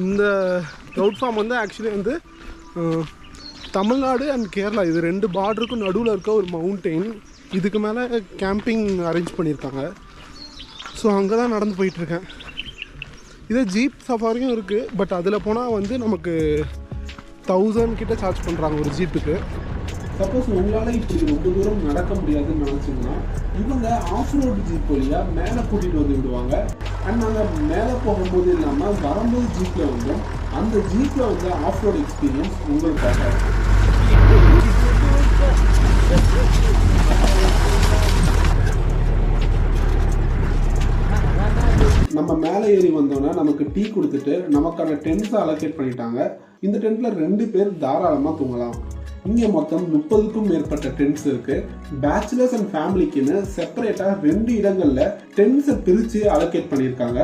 இந்த cloud form வந்து actually வந்து தமிழ்நாடு அண்ட் கேரளா இது 2 பார்டருக்கும் நடுவில் இருக்க ஒரு மவுண்டெயின். இதுக்கு மேலே கேம்பிங் அரேஞ்ச் பண்ணியிருக்காங்க. ஸோ அங்கே தான் நடந்து போயிட்டுருக்கேன். இதே ஜீப் சஃபாரியும் இருக்குது. பட் அதில் போனால் வந்து நமக்கு 1000 கிட்ட சார்ஜ் பண்ணுறாங்க ஒரு ஜீப்புக்கு. சப்போஸ் உங்களால் இப்படி ரொம்ப தூரம் நடக்க முடியாதுன்னு நினச்சிங்கன்னா இவங்க ஆஃப் ரோடு ஜீப் வழியாக மேலே கூட்டிகிட்டு வந்து விடுவாங்க. அண்ட் நாங்கள் மேலே போகும்போது இல்லாமல் வரும்போது ஜீப்பில் வந்தோம். அந்த ஜீப்பில் வந்து ஆஃப் ரோடு எக்ஸ்பீரியன்ஸ் உங்களுக்காக. நம்ம மேலே ஏறி வந்தோன்னா நமக்கு டீ கொடுத்துட்டு நமக்கான டென்ட்ஸை அலோகேட் பண்ணிட்டாங்க. இந்த டென்ட்டில் 2 பேர் தாராளமாக தூங்கலாம். இங்கே மொத்தம் 30க்கும் மேற்பட்ட டென்ட்ஸ் இருக்கு. பேச்சுலர்ஸ் அண்ட் ஃபேமிலிக்குன்னு செப்பரேட்டாக 2 இடங்களில் டென்ட்ஸை பிரித்து அலோகேட் பண்ணியிருக்காங்க.